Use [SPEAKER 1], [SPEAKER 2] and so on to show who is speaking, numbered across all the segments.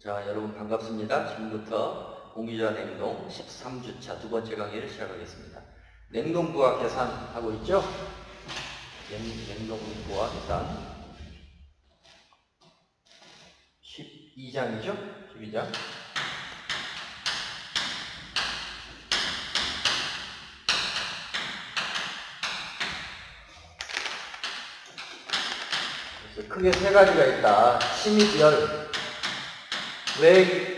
[SPEAKER 1] 자, 여러분 반갑습니다. 지금부터 공기저하 냉동 13주차 두 번째 강의를 시작하겠습니다. 냉동부하 계산하고 있죠? 냉동부하 계산 12장이죠? 12장. 그래서 크게 세 가지가 있다. 침입열.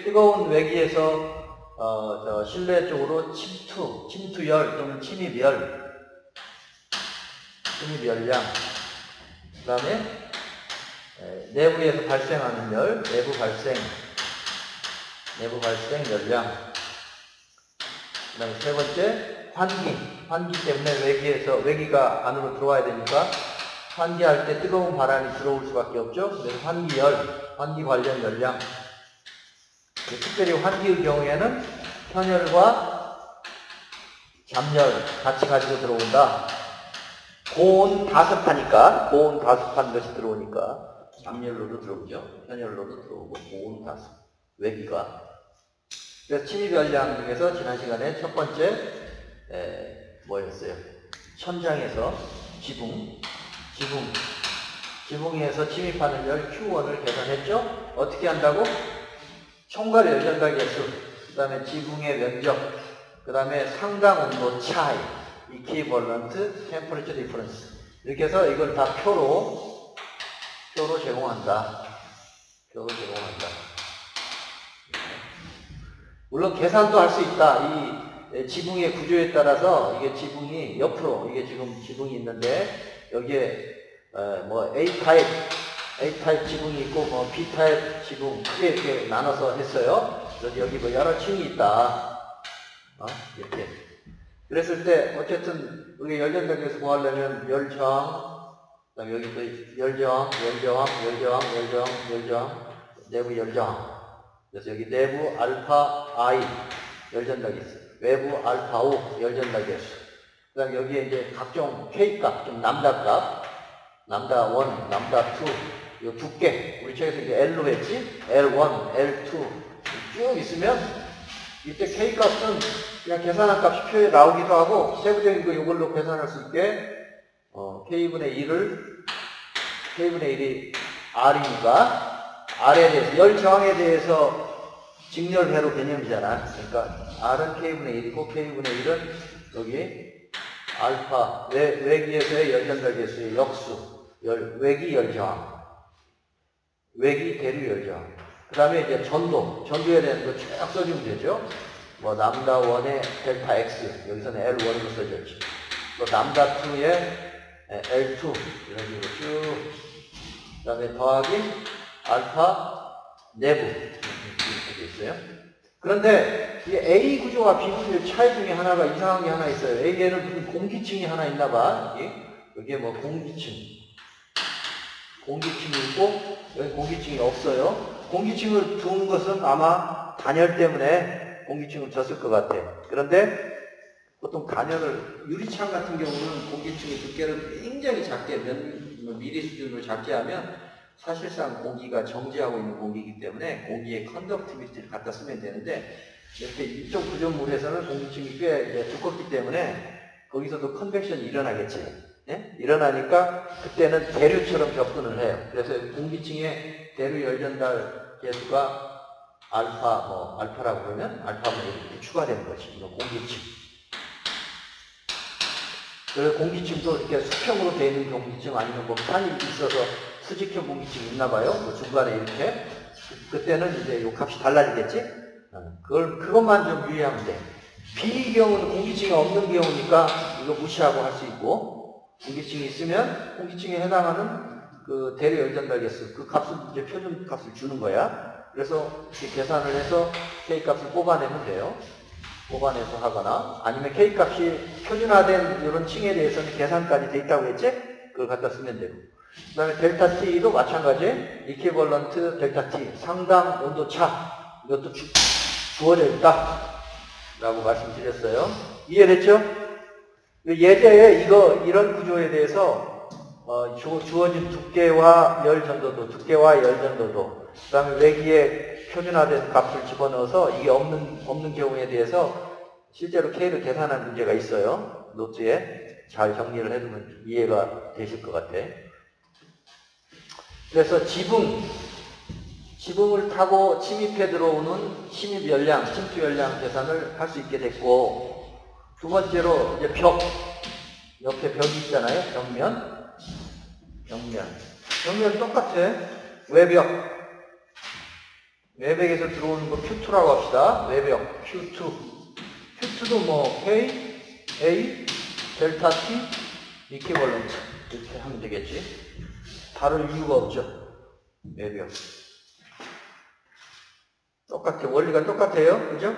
[SPEAKER 1] 뜨거운 외기에서 실내 쪽으로 침투열 또는 침입열량. 그 다음에 내부에서 발생하는 열, 내부 발생 열량. 그 다음에 세 번째, 환기 때문에 외기가 안으로 들어와야 되니까 환기할 때 뜨거운 바람이 들어올 수밖에 없죠. 그래서 환기 관련 열량. 특별히 환기의 경우에는 현열과 잠열 같이 가지고 들어온다. 고온 다습하니까, 고온 다습한 것이 들어오니까 잠열로도 들어오죠. 현열로도 들어오고 고온 다습, 외기가. 그래서 침입열량 중에서 지난 시간에 첫 번째 뭐였어요? 천장에서 지붕에서 침입하는 열 Q1을 계산했죠? 어떻게 한다고? 총괄 열전달 개수, 그 다음에 지붕의 면적, 그 다음에 상당 온도 차이, equivalent temperature difference. 이렇게 해서 이걸 다 표로 제공한다. 물론 계산도 할 수 있다. 이 지붕의 구조에 따라서 이게 지붕이 옆으로, 이게 지금 지붕이 있는데 여기에 A 타입 지붕이 있고 B 타입 지붕 크게 이렇게 나눠서 했어요. 그래서 여기 여러 층이 있다. 이렇게. 그랬을 때 어쨌든 우리가 열전달에서 구하려면 열저항, 그다음에 여기 또 열저항, 내부 열저항. 그래서 여기 내부 알파 I 열전달 개수, 외부 알파 O 열전달 개수. 그다음에 여기에 이제 각종 K값, 좀 람다 1, 람다 2. 이 두께, 우리 책에서 이제 L로 했지? L1, L2 쭉 있으면 이때 K값은 그냥 계산한 값이 표에 나오기도 하고 세부적인 거 이걸로 계산할 수 있게 K분의 1이 R이니까 R에 대해서, 열 저항에 대해서 직렬회로 개념이잖아. 그러니까 R은 K분의 1이고 K분의 1은 여기 알파, 외기에서의 열전달 개수의 역수, 외기 열저항. 외기 대류 열저항. 그 다음에 이제 전도에 대한 거 쭉 써주면 되죠. 람다 1의 델타 X, 여기서는 L1으로 써졌지. 또 람다 2의 L2, 이런 식으로 쭉. 그 다음에 더하기 알파 내부, 이렇게 돼 있어요. 그런데 이 A 구조와 B 구조의 차이 중에 하나가 이상한 게 하나 있어요. A에는 무슨 공기층이 하나 있나 봐. 여기에 공기층이 있고, 여기 공기층이 없어요. 공기층을 두는 것은 아마 단열 때문에 공기층을 줬을 것 같아. 그런데 보통 유리창 같은 경우는 공기층의 두께를 굉장히 작게, 몇 미리 수준으로 작게 하면 사실상 공기가 정지하고 있는 공기이기 때문에 공기의 컨덕티비티를 갖다 쓰면 되는데, 이렇게 이쪽 구조물에서는 공기층이 꽤 이제 두껍기 때문에 거기서도 컨벡션이 일어나겠지. 예? 일어나니까 그때는 대류처럼 접근을 해요. 그래서 공기층의 대류 열전달 개수가 알파라고 그러면 알파분의 이렇게 추가되는 거지. 이거 공기층. 그래서 공기층도 이렇게 수평으로 되어 있는 공기층 아니면 판이 있어서 수직형 공기층이 있나 봐요. 중간에 이렇게. 그때는 이제 요 값이 달라지겠지? 그것만 좀 유의하면 돼. B 경우는 공기층이 없는 경우니까 이거 무시하고 할 수 있고, 공기층이 있으면 공기층에 해당하는 그 대류 열전달 개수, 그 값을 이제 표준 값을 주는 거야. 그래서 이렇게 계산을 해서 K 값을 뽑아내면 돼요. 뽑아내서 하거나, 아니면 K 값이 표준화된 이런 층에 대해서는 계산까지 돼 있다고 했지? 그걸 갖다 쓰면 되고. 그 다음에 델타 T도 마찬가지, equivalent 델타 T, 상당 온도 차, 이것도 주어져 있다. 라고 말씀드렸어요. 이해됐죠? 예제에 이런 구조에 대해서 주어진 두께와 열 전도도 그 다음에 외기에 표준화된 값을 집어넣어서 이게 없는 경우에 대해서 실제로 K를 계산한 문제가 있어요. 노트에 잘 정리를 해두면 이해가 되실 것 같아. 그래서 지붕을 타고 침입해 들어오는 침입 연량, 침투 연량 계산을 할 수 있게 됐고, 두 번째로 이제 옆에 벽이 있잖아요. 벽면 똑같아. 외벽에서 들어오는 거 Q2라고 합시다. 외벽 Q2도 뭐 K, A, 델타 T, 이퀴벌런트 이렇게 하면 되겠지. 다를 이유가 없죠. 외벽 똑같아요. 원리가 똑같아요. 그죠?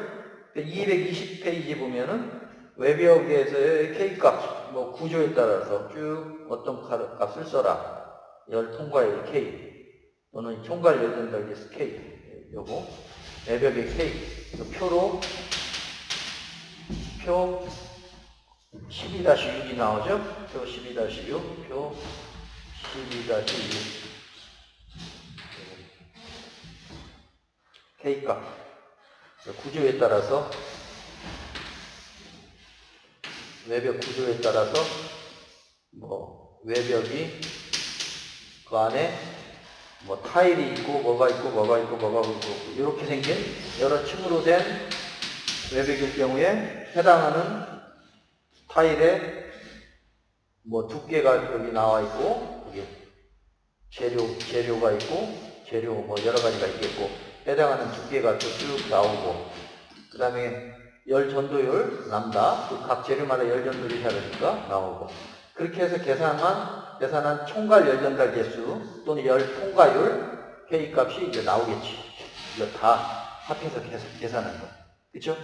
[SPEAKER 1] 220페이지 보면은 외벽에서의 K값, 뭐 구조에 따라서 쭉 어떤 값을 써라. 열 통과율 K 또는 총괄 열 전달계수 K 요거 외벽의 K 표로 표 12-6이 나오죠? 표 12-6, 표 12-6 K값 구조에 따라서 외벽 구조에 따라서 뭐 외벽이 그 안에 뭐 타일이 있고 뭐가 있고 이렇게 생긴 여러 층으로 된 외벽일 경우에 해당하는 타일에 뭐 두께가 여기 나와 있고 여기 재료가 있고 재료 뭐 여러 가지가 있겠고 해당하는 두께가 쭉 나오고 그 다음에 열 전도율 람다 각 재료마다 열 전도율이 다르니까 나오고 그렇게 해서 계산한 총괄 열 전달 개수 또는 열 통과율 K 값이 이제 나오겠지. 이거 다 합해서 계산한 거. 그쵸?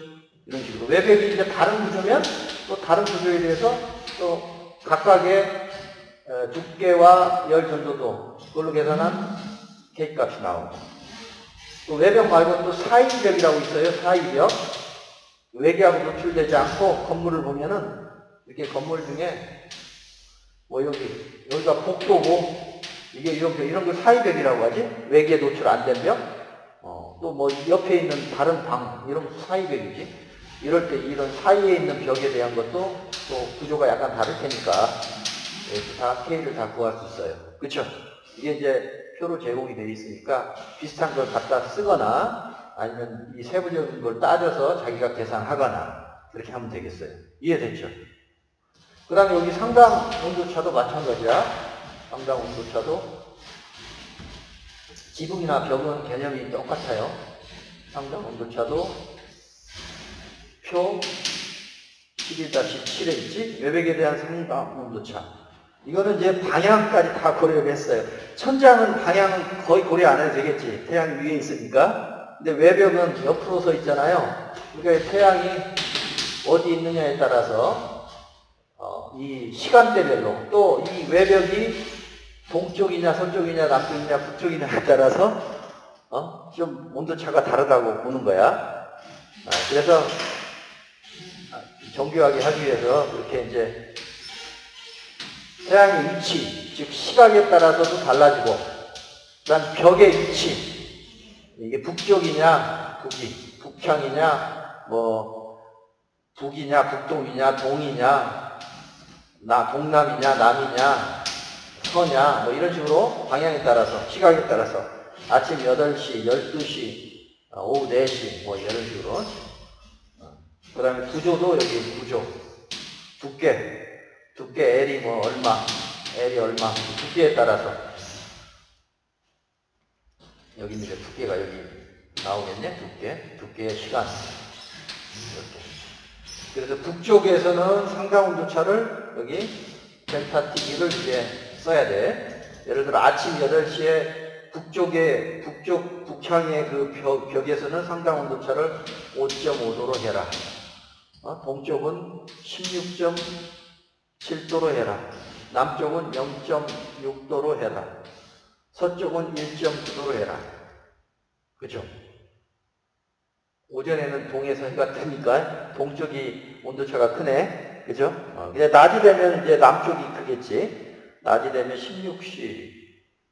[SPEAKER 1] 이런 식으로. 외벽이 이제 다른 구조면 또 다른 구조에 대해서 또 각각의 두께와 열 전도도 그걸로 계산한 K 값이 나오고. 또 외벽 말고 또 사이벽이라고 있어요. 사이벽. 외기하고 노출되지 않고 건물을 보면은 이렇게 건물 중에 뭐 여기가 복도고 이게 이런 걸 사이벽이라고 하지? 외기에 노출 안 된 벽? 또 뭐 옆에 있는 다른 방 이런 거 사이벽이지? 이럴 때 이런 사이에 있는 벽에 대한 것도 또 구조가 약간 다를 테니까 다 K를 다 구할 수 있어요. 그쵸? 이게 이제 표로 제공이 되어 있으니까 비슷한 걸 갖다 쓰거나 아니면 이 세부적인 걸 따져서 자기가 계산하거나 그렇게 하면 되겠어요. 이해됐죠? 그 다음에 여기 상당 온도차도 마찬가지야. 상당 온도차도 지붕이나 벽은 개념이 똑같아요. 상당 온도차도 표 11-7에 있지? 외벽에 대한 상당 온도차. 이거는 이제 방향까지 다 고려를 했어요. 천장은 방향은 거의 고려 안 해도 되겠지. 태양이 위에 있으니까. 근데 외벽은 옆으로 서 있잖아요. 그러니까 태양이 어디 있느냐에 따라서 이 시간대별로 또 이 외벽이 동쪽이냐 서쪽이냐 남쪽이냐 북쪽이냐에 따라서 좀 온도차가 다르다고 보는 거야. 그래서 정교하게 하기 위해서 그렇게 이제 태양의 위치, 즉 시각에 따라서도 달라지고 그다음 벽의 위치 이게 북쪽이냐 북향이냐 뭐 북이냐 북동이냐 동이냐 동남이냐 남이냐 서냐 뭐 이런 식으로 방향에 따라서 시각에 따라서 아침 8시, 12시, 오후 4시 뭐 이런 식으로 그 다음에 구조도 여기 구조 두께 L이 뭐 L이 얼마 두께에 따라서 여기 이제 두께가 여기 나오겠네 두께의 시간 이렇게. 그래서 북쪽에서는 상당 온도차를 여기 델타 T를 이제 써야 돼. 예를 들어 아침 8시에 북향의 그 벽에서는 상당 온도차를 5.5도로 해라. 동쪽은 16.7도로 해라. 남쪽은 0.6도로 해라. 서쪽은 1.9도로 해라. 그죠? 오전에는 동에서 해가 뜨니까 동쪽이 온도차가 크네. 그죠? 근데 낮이 되면 이제 남쪽이 크겠지. 낮이 되면 16시,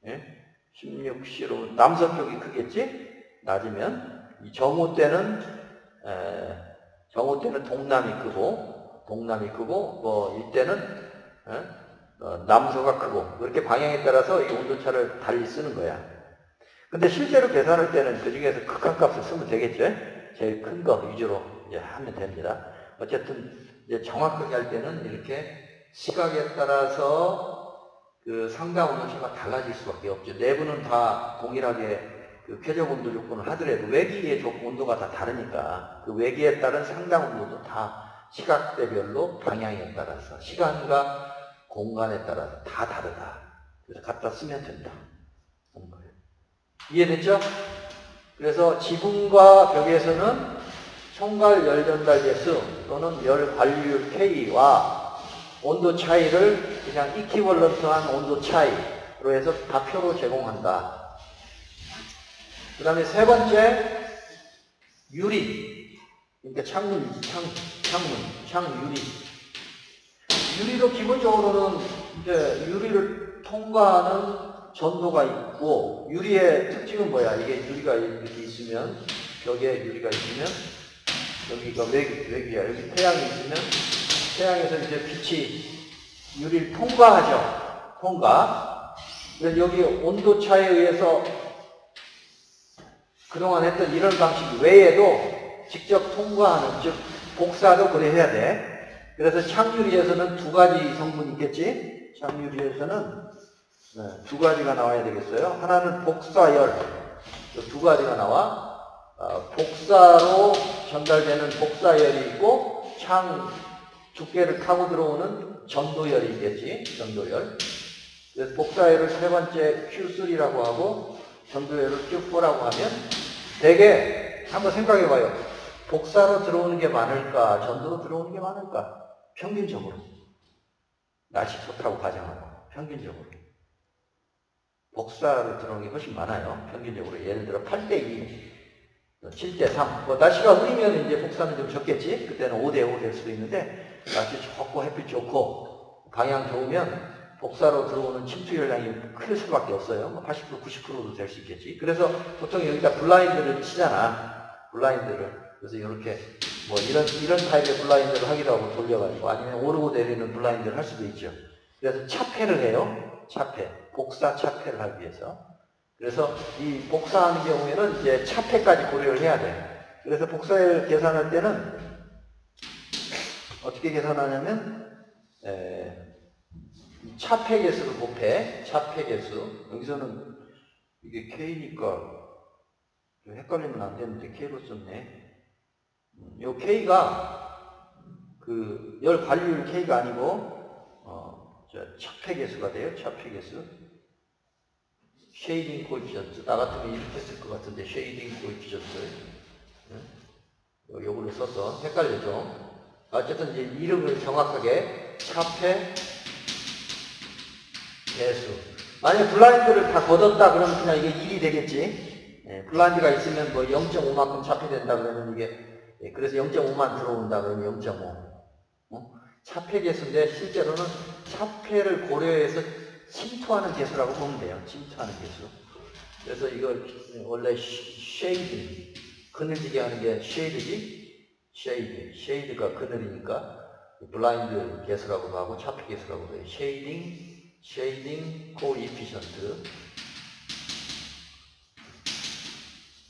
[SPEAKER 1] 예? 16C로 남서 쪽이 크겠지? 낮으면 이 정오 때는 동남이 크고 뭐 이때는 남서가 크고 그렇게 방향에 따라서 이 온도차를 달리 쓰는 거야. 근데 실제로 계산할 때는 그 중에서 극한값을 쓰면 되겠죠? 제일 큰 거 위주로 이제 하면 됩니다. 어쨌든 이제 정확하게 할 때는 이렇게 시각에 따라서 그 상당 온도차가 달라질 수밖에 없죠. 내부는 다 동일하게 그 쾌적 온도 조건을 하더라도 외기의 온도가 다 다르니까 그 외기에 따른 상당 온도도 다 시각대별로 방향에 따라서 시간과 공간에 따라서 다 다르다. 그래서 갖다 쓰면 된다. 이해됐죠? 그래서 지붕과 벽에서는 총괄 열 전달 계수 또는 열 관리율 K와 온도 차이를 그냥 이퀴벌런트한 온도 차이로 해서 다 표로 제공한다. 그 다음에 세 번째, 유리. 그러니까 창유리. 유리도 기본적으로는 이제 유리를 통과하는 전도가 있고, 유리의 특징은 뭐야? 이게 유리가 이렇게 있으면, 벽에 유리가 있으면, 여기가 외기야. 여기 태양이 있으면, 태양에서 이제 빛이 유리를 통과하죠. 통과. 그래서 여기 온도차에 의해서 그동안 했던 이런 방식 외에도 직접 통과하는, 즉, 복사도 그래 해야 돼. 그래서 창유리에서는 두 가지 성분이 있겠지? 창유리에서는 두 가지가 나와야 되겠어요. 하나는 복사열, 두 가지가 나와. 복사로 전달되는 복사열이 있고, 창 두께를 타고 들어오는 전도열이 있겠지. 전도열. 그래서 복사열을 세 번째 Q3라고 하고, 전도열을 Q4라고 하면 되게 한번 생각해 봐요. 복사로 들어오는 게 많을까? 전도로 들어오는 게 많을까? 평균적으로. 날씨 좋다고 가정하고, 평균적으로. 복사로 들어오는 게 훨씬 많아요. 평균적으로. 예를 들어 8대2, 7대3. 뭐 날씨가 흐리면 이제 복사는 좀 적겠지? 그때는 5대5 될 수도 있는데, 날씨 좋고 햇빛 좋고 방향 좋으면 복사로 들어오는 침투 열량이 클 수밖에 없어요. 80%, 90%도 될 수 있겠지. 그래서 보통 여기다 블라인드를 치잖아. 블라인드를. 그래서 이렇게 뭐 이런 타입의 블라인드를 하기도 하고 돌려가지고 아니면 오르고 내리는 블라인드를 할 수도 있죠. 그래서 차폐를 해요. 차폐. 복사 차폐를 하기 위해서. 그래서 이 복사하는 경우에는 이제 차폐까지 고려를 해야 돼. 그래서 복사를 계산할 때는 어떻게 계산하냐면 차폐 개수를 곱해. 차폐 개수. 여기서는 이게 K니까 헷갈리면 안 되는데 K로 썼네. 요 K가 그 열 관리율 K가 아니고 차폐 개수가 돼요. 차폐 개수. 쉐이딩 코에피션트. 나 같으면 이렇게 쓸 것 같은데 쉐이딩 코에피션트. 요거를 써서 헷갈리죠. 어쨌든 이제 이름을 정확하게 차폐 개수. 만약에 블라인드를 다 걷었다 그러면 그냥 이게 1이 되겠지. 블라인드가 있으면 뭐 0.5만큼 차폐된다 그러면 이게 그래서 0.5만 들어온다 그러면 0.5. 차폐 개수인데 실제로는 차폐를 고려해서 침투하는 개수라고 보면 돼요. 침투하는 개수. 그래서 이걸 원래 쉐이드, 그늘지게 하는 게 쉐이드지. 쉐이드가 그늘이니까 블라인드 개수라고도 하고 차폐 개수라고도 해요. 쉐이딩 코이피션트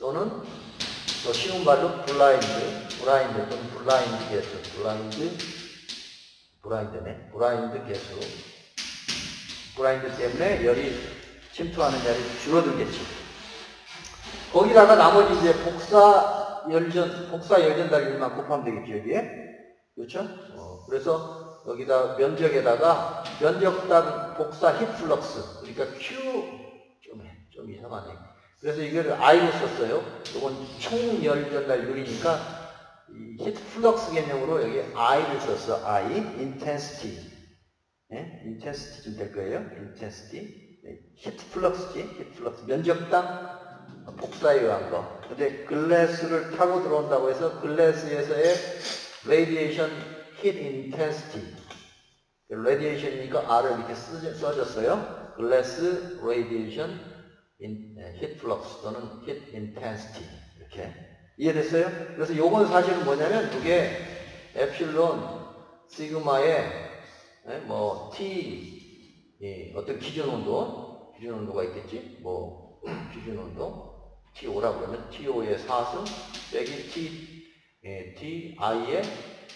[SPEAKER 1] 또는 또 쉬운 말로 블라인드 또는 블라인드 개수. 블라인드 개수. 블라인드 때문에 열이 침투하는 열이 줄어들겠지. 거기다가 나머지 이제 복사 열전달률만 곱하면 되겠죠, 여기에. 그렇죠? 그래서 여기다 면적에다가 면적당 복사 히플럭스. 그러니까 Q 좀 이상하네. 그래서 이걸 I로 썼어요. 이건 총 열전달률이니까 이 히트플럭스 개념으로 여기 I를 썼어. I, intensity. intensity 좀 될 거예요. intensity. 히트플럭스지. 히트플럭스. 면적당 복사에 의한 거. 근데 글래스를 타고 들어온다고 해서 글래스에서의 radiation heat intensity. radiation이니까 R을 이렇게 써줬어요. 글래스 radiation heat flux 또는 heat intensity 이렇게 이해됐어요? 그래서 요건 사실은 뭐냐면 이게 에필론 시그마의 뭐 T 어떤 기준 온도가 있겠지? 뭐 기준 온도 TO라고 그러면 TO의 4승 빼기 TI의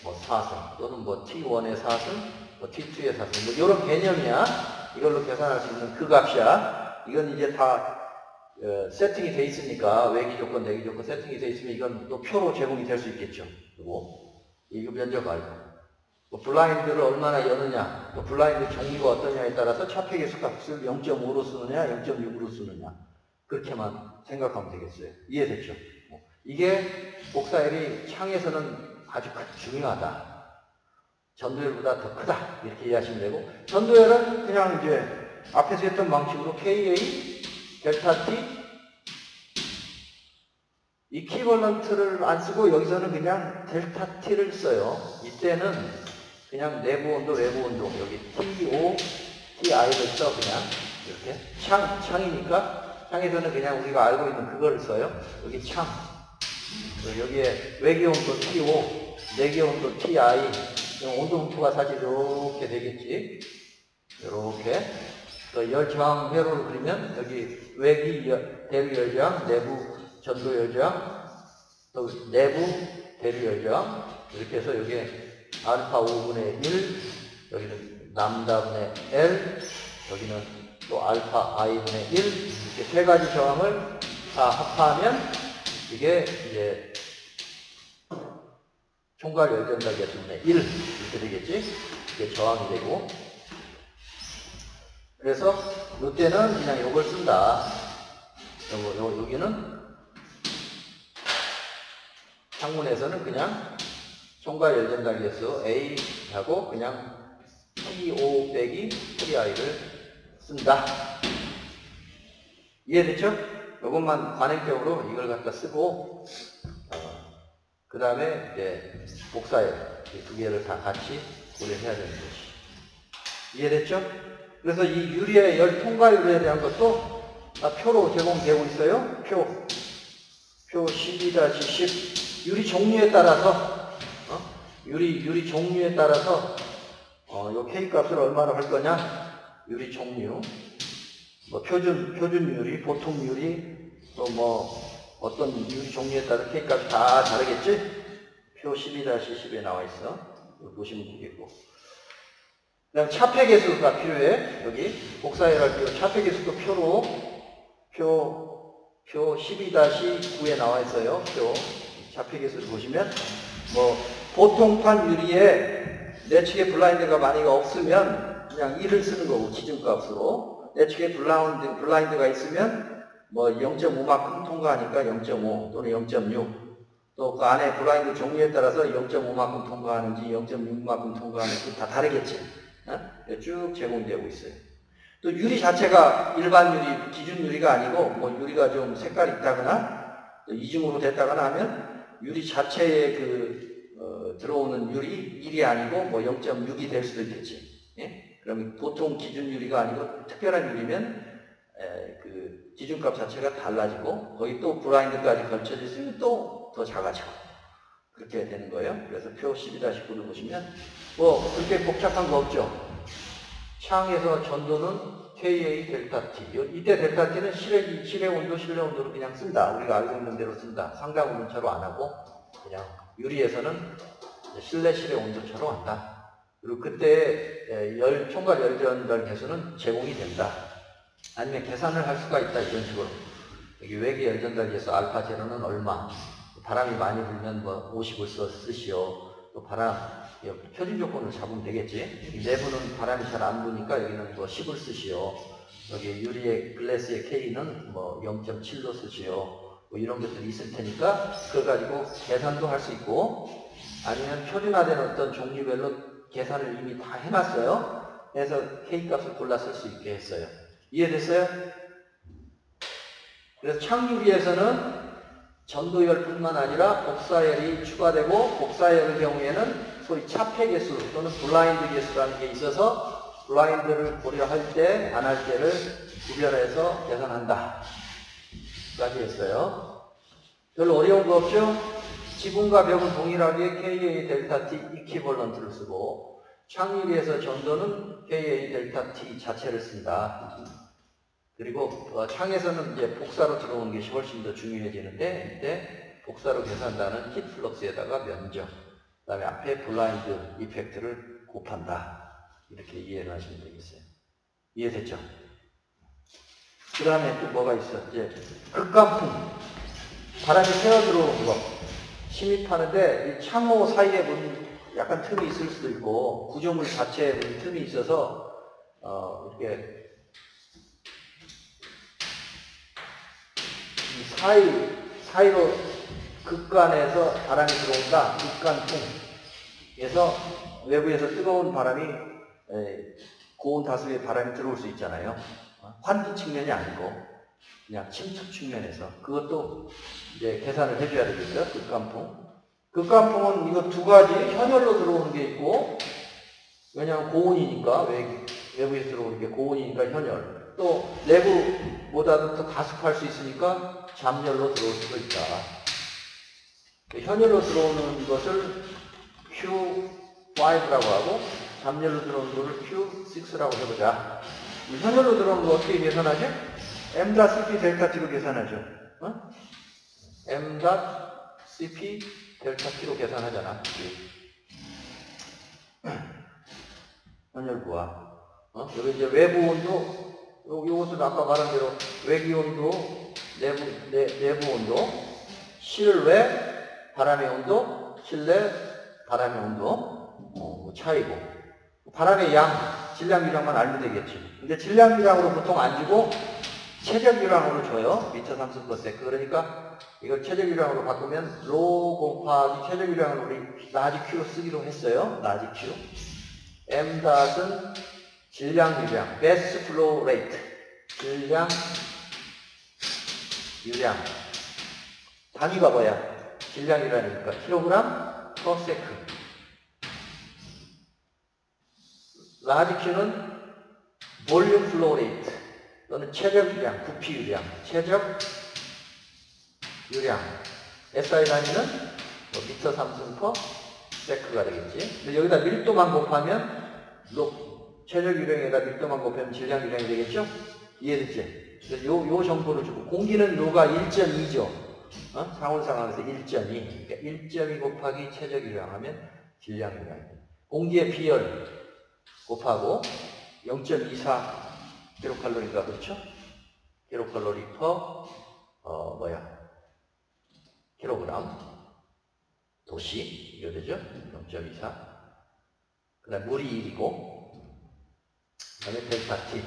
[SPEAKER 1] 뭐 4승 또는 뭐 T1의 4승 뭐 T2의 4승 뭐 이런 개념이야. 이걸로 계산할 수 있는 그 값이야. 이건 이제 다 세팅이 돼 있으니까 외기 조건, 내기 조건 세팅이 돼 있으면 이건 또 표로 제공이 될 수 있겠죠. 그리고 이거 면적 알고 뭐 블라인드를 얼마나 여느냐, 또 블라인드 종류가 어떠냐에 따라서 차폐계수 값을 0.5로 쓰느냐, 0.6으로 쓰느냐 그렇게만 생각하면 되겠어요. 이해됐죠? 이게 복사열이 창에서는 아주 중요하다. 전도열보다 더 크다. 이렇게 이해하시면 되고, 전도열은 그냥 이제 앞에서 했던 방식으로 KA, 델타 T, 이퀴벌런트를 안 쓰고 여기서는 그냥 델타 T를 써요. 이때는 그냥 내부 온도, 외부 온도, 여기 TO, TI를 써, 그냥. 이렇게. 창이니까, 창에서는 그냥 우리가 알고 있는 그거를 써요. 여기 창. 여기에 외기 온도 TO, 내기 온도 TI, 온도 분포가 사실 이렇게 되겠지. 이렇게. 또 열저항 회로를 그리면 여기 외기 대류 열저항, 내부 전도 열저항, 또 내부 대류 열저항. 이렇게 해서 여기에 알파 5분의 1, 여기는 람다분의 L, 여기는 또 알파 i분의 1, 이렇게 세 가지 저항을 다 합하면 이게 이제 총괄 열전달계 분의 1 이렇게 되겠지? 이게 저항이 되고, 그래서 이때는 그냥 요걸 쓴다. 여기는 창문에서는 그냥 총괄 열전달계수 A하고 그냥 TO 빼기 TI를 쓴다. 이해됐죠? 이것만 관행적으로 이걸 갖다 쓰고, 그 다음에 이제 복사열 두 개를 다 같이 고려해야 되는 것이. 이해됐죠? 그래서 이 유리의 열 통과율에 대한 것도 다 표로 제공되고 있어요. 표 12-10 유리 종류에 따라서 유리 종류에 따라서 요 K 값을 얼마로 할 거냐, 유리 종류, 뭐 표준 유리, 보통 유리, 또 뭐 어떤 유리 종류에 따라 K 값이 다 다르겠지? 표 12-10에 나와 있어. 이거 보시면 되겠고. 그다음 차폐계수가 필요해. 여기 복사열할 때 차폐계수도 표로 표 12-9에 나와 있어요. 표 차폐계수를 보시면 뭐 보통판 유리에 내 측에 블라인드가 많이가 없으면 그냥 1을 쓰는 거고 기준값으로, 내 측에 블라인드가 있으면 뭐 0.5만큼 통과하니까 0.5 또는 0.6, 또 그 안에 블라인드 종류에 따라서 0.5만큼 통과하는지 0.6만큼 통과하는지 다 다르겠지. 쭉 제공되고 있어요. 또 유리 자체가 일반 유리, 기준 유리가 아니고 뭐 유리가 좀 색깔이 있다거나 또 이중으로 됐다거나 하면 유리 자체에 들어오는 유리 1이 아니고 뭐 0.6이 될 수도 있겠지. 예? 그럼 보통 기준 유리가 아니고 특별한 유리면 그 기준값 자체가 달라지고 거기 또 블라인드까지 걸쳐져 있으면 또 더 작아지고 그렇게 되는 거예요. 그래서 표 12-9를 보시면 뭐 그렇게 복잡한 거 없죠. 창에서 전도는 KA 델타 T. 이때 델타 T는 실외 온도, 실내 온도로 그냥 쓴다. 우리가 알고 있는 대로 쓴다. 상당 온도차로 안 하고 그냥 유리에서는 실내 온도차로 한다. 그리고 그때 총괄 열전달 계수는 제공이 된다. 아니면 계산을 할 수가 있다. 이런 식으로. 여기 외기 열전달 계수 알파 제로는 얼마. 바람이 많이 불면 뭐 50을 쓰시오. 또 바람 표준 조건을 잡으면 되겠지. 내부는 바람이 잘 안 부니까 여기는 뭐 10을 쓰시오. 여기 유리의 글래스의 K는 뭐 0.7로 쓰시오. 뭐 이런 것들이 있을 테니까 그걸 가지고 계산도 할 수 있고, 아니면 표준화된 어떤 종류별로 계산을 이미 다 해놨어요. 그래서 K 값을 골라 쓸 수 있게 했어요. 이해됐어요? 그래서 창유리에서는 전도열뿐만 아니라 복사열이 추가되고, 복사열의 경우에는 소위 차폐계수 또는 블라인드 계수라는 게 있어서 블라인드를 고려할 때, 안 할 때를 구별해서 계산한다. 까지 했어요. 별로 어려운 거 없죠? 지붕과 벽은 동일하게 KA 델타 T 이퀴벌런트를 쓰고, 창유리에서 전도는 KA 델타 T 자체를 쓴다. 그리고 창에서는 이제 복사로 들어오는 것이 훨씬 더 중요해지는데, 이때 복사로 계산한다는 히트 플럭스에다가 면적, 그 다음에 앞에 블라인드 이펙트를 곱한다. 이렇게 이해를 하시면 되겠어요. 이해됐죠? 그 다음에 또 뭐가 있어? 이제 극간풍, 바람이 새어 들어오는 거 침입하는데 이 창호 사이에 문 약간 틈이 있을 수도 있고 구조물 자체에 문 틈이 있어서 이렇게 이 사이로 극간에서 바람이 들어온다. 극간풍에서 외부에서 뜨거운 바람이 고온 다수의 바람이 들어올 수 있잖아요. 환기 측면이 아니고 그냥 침투 측면에서 그것도 이제 계산을 해줘야 되겠죠. 극간풍. 극간풍은 이거 두 가지 현열로 들어오는 게 있고 왜냐하면 고온이니까 외부에서 들어오는 게 고온이니까 현열. 또 내부보다도 더 가습할 수 있으니까 잠열로 들어올 수도 있다. 현열로 들어오는 것을 Q5라고 하고 잠열로 들어오는 것을 Q6라고 해보자. 현열로 들어오는 거 어떻게 계산하죠? M.CP 델타 T로 계산하죠. M.CP 델타 T로 계산하잖아. 현열 구하. 여기 이제 외부 온도, 요것은 아까 말한 대로 외기 온도, 내부 온도, 실외 바람의 온도, 실내 바람의 온도 차이고. 바람의 양, 질량 유량만 알면 되겠지. 근데 질량 유량으로 보통 안 주고 최적 유량으로 줘요. 미터 3/s. 그러니까 이걸 최적 유량으로 바꾸면 로 곱하기 최적 유량을 우리 라지 Q로 쓰기로 했어요. 라지 Q. M 닷은 질량 유량, best flow rate. 질량 유량. 단위가 뭐야? 질량 유량이니까 킬로그램 per second. 라지 Q는 볼륨 플로우 레이트 또는 최적 유량, 부피 유량, 최적 유량. SI 단위는 미터 3/s가 되겠지. 근데 여기다 밀도만 곱하면 최적 유량에다 밀도만 곱하면 질량 유량이 되겠죠? 이해됐지? 그래서 요 정보를 주고 공기는 요가 1.2죠. 상온 상황에서 1.2. 그러니까 1.2 곱하기 최적 유량 하면 질량 유량입니다. 공기의 비열 곱하고 0.24 킬로칼로리인가 그렇죠? 킬로칼로리 퍼 킬로그램 도시 이거 되죠? 0.24. 그다음 물이 1이고 그다음에 델타 T.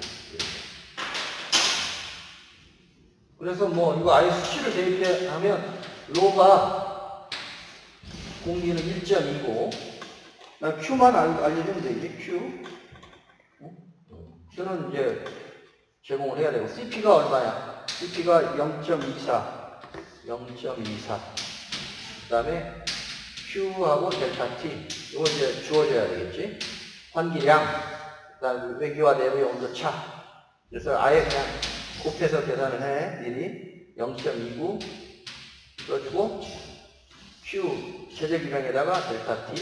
[SPEAKER 1] 그래서 뭐 이거 아예 수치를 대입하면 로가 공기는 1.2고 Q만 알려주면 되겠지. Q는 이제 제공을 해야 되고 CP가 얼마야? CP가 0.24 그 다음에 Q하고 델타 T 이거 이제 주어져야 되겠지. 환기량 그 다음에 외기와 내부의 온도차. 그래서 아예 그냥 곱해서 계산을 해. 미리 0.29 써주고 Q 최적 유량에다가 델타 T.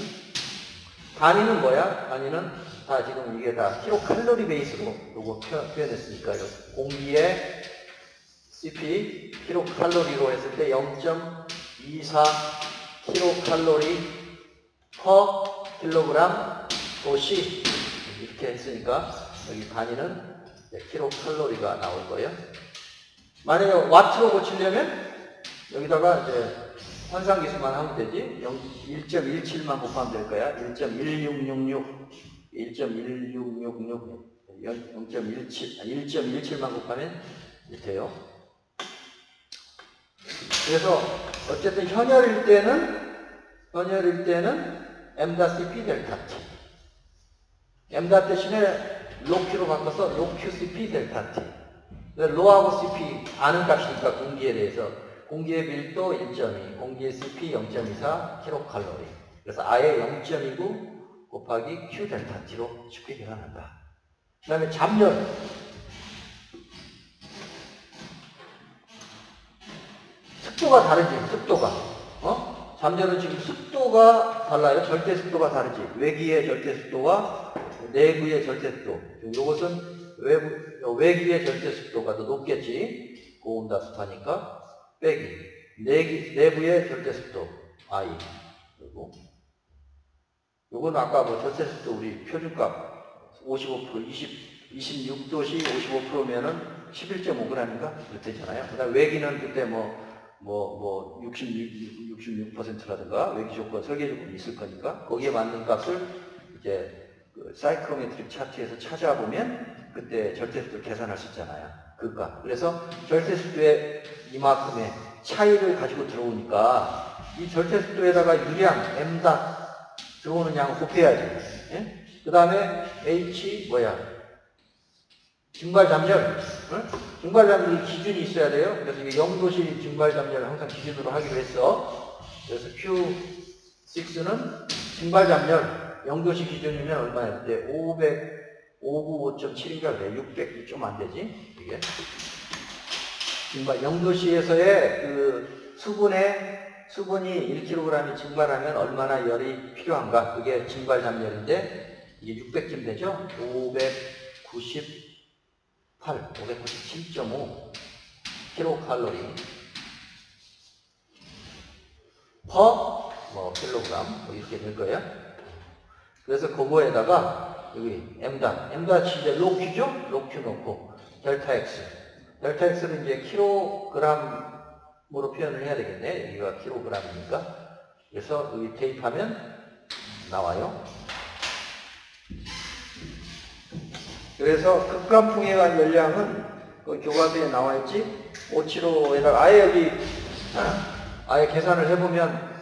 [SPEAKER 1] 단위는 뭐야? 단위는 다 지금 이게 다 킬로칼로리 베이스로 요거 표현했으니까 공기의 CP 킬로칼로리로 했을 때 0.24 킬로칼로리 퍼 킬로그램 도시 이렇게 했으니까 여기 단위는 킬로칼로리가 나올 거예요. 만약에 와트로 고치려면 여기다가 이제 환상기수만 하면 되지. 1.17만 곱하면 될 거야. 1.1666 1.17만 곱하면 돼요. 그래서 어쨌든 현열일 때는 M.CP 델타 T. M.닷 대신에 로Q로 바꿔서 로QCP 델타 T. 로하고 CP 아는 값이니까 공기에 대해서 공기의 밀도 1.2, 공기의 CP 0.24 킬로칼로리. 그래서 아예 0.29 곱하기 Q 델타 T로 쉽게 계산한다. 그 다음에 잠열. 습도가 다르지, 습도가. 잠열은 지금 습도가 달라요. 절대 습도가 다르지. 외기의 절대 습도와 내부의 절대 습도. 요것은 외기의 절대 습도가 더 높겠지. 고온다습하니까. 빼기. 내부의 절대 습도. I. 그리고 요거는 아까 뭐 절대 습도 우리 표준값 55%, 26도씨 55%면은 11.5g인가? 그랬잖아요. 그 다음 외기는 그때 66%라든가 외기 조건, 설계 조건이 있을 거니까 거기에 맞는 값을 이제 그 사이클로메트릭 차트에서 찾아보면 그때 절대수를 계산할 수 있잖아요. 그 값. 그래서 절대수의 이만큼의 차이를 가지고 들어오니까 이 절대수에다가 유량, m닷 들어오는 양을 곱해야지. 예? 그 다음에 H 증발잠열. 증발잠열 기준이 있어야 돼요. 그래서 이게 0도씨 증발잠열을 항상 기준으로 하기로 했어. 그래서 Q6는 증발잠열 0도씨 기준이면 얼마야? 이제 595.7인가 그래. 600이 좀 안 되지. 이게. 0도씨에서의 그 수분이 1kg이 증발하면 얼마나 열이 필요한가? 그게 증발잠열인데 이게 600쯤 되죠? 597.5 킬로칼로리 퍼 킬로그램 이렇게 될 거예요. 그래서 그거에다가 여기 m닷이 이제 로큐죠? 로큐 넣고 델타 x는 이제 킬로그램으로 표현을 해야 되겠네. 여기가 킬로그램이니까. 그래서 여기 대입하면 나와요. 그래서 극관풍해관 열량은 그 교과서에 나와 있지. 575에다가 아예 여기 아예 계산을 해보면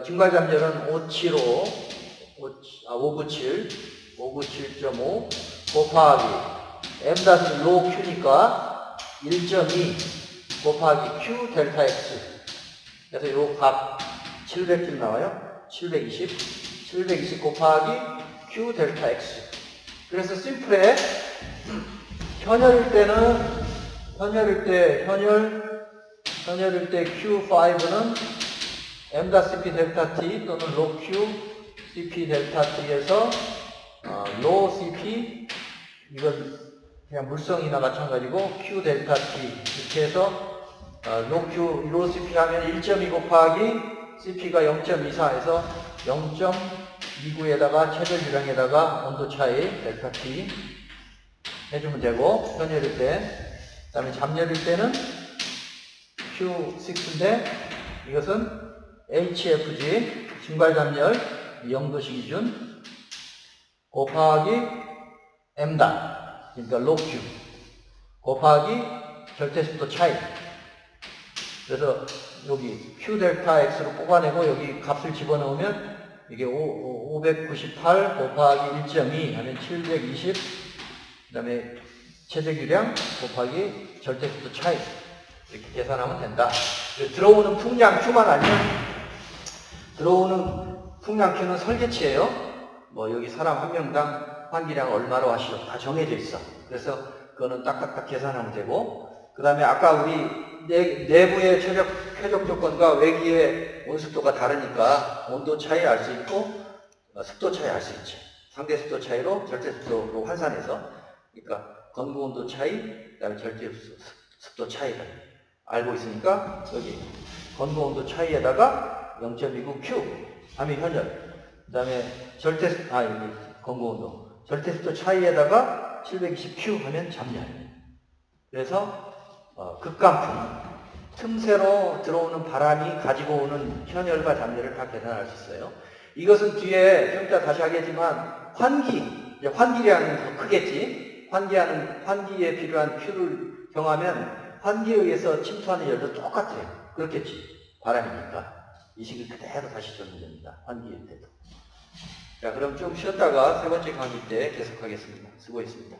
[SPEAKER 1] 증발잠열은 597.5 곱하기 m닷은 로 Q니까 1.2 곱하기 Q 델타 X. 그래서 요 값 700쯤 나와요. 720 곱하기 Q 델타 X. 그래서 심플에 현열일 때 Q5는 m닷 CP 델타 T 또는 로 Q CP 델타 T에서 로 CP 이건 그냥 물성이나 마찬가지고 Q 델타 T 이렇게 해서 로 CP 하면 1.2 곱하기 CP가 0.24에서 0.29에다가 최저 유량에다가 온도 차이 델타 T 해주면 되고 현열일 때. 그 다음에 잠열일 때는 Q6인데 이것은 HFG 증발잠열 0도씨 기준 곱하기 m닷 그러니까 로큐 곱하기 절대습도 차이. 그래서 여기 Q 델타 X로 뽑아내고 여기 값을 집어넣으면 이게 598 곱하기 1.2 하면 720 그 다음에 최저 유량 곱하기 절대습도 차이 이렇게 계산하면 된다. 들어오는 풍량 Q만 알면 들어오는 풍량 Q는 설계치예요. 여기 사람 한 명당 환기량 얼마로 하시오 다 정해져 있어. 그래서 그거는 딱딱딱 계산하면 되고 그 다음에 아까 우리 내부의 쾌적 조건과 외기의 온습도가 다르니까 온도 차이 알 수 있고 습도 차이 알 수 있지. 상대 습도 차이로 절대 습도로 환산해서 그러니까 건구 온도 차이 그 다음에 절대 습도 차이를 알고 있으니까 여기 건구 온도 차이에다가 0.29 Q 하면 현열 그 다음에 여기 건구 온도 절대 습도 차이에다가 720 Q 하면 잠열. 그래서 극간풍 틈새로 들어오는 바람이 가지고 오는 현열과 잠열을 다 계산할 수 있어요. 이것은 뒤에 좀 이따 다시 하겠지만 환기량은 더 크겠지. 환기에 필요한 Q를 정하면 환기에 의해서 침투하는 열도 똑같아요. 그렇겠지. 바람이니까. 이 식을 그대로 다시 적으면 됩니다. 환기일 때도. 자, 그럼 좀 쉬었다가 세 번째 강의 때 계속하겠습니다. 수고했습니다.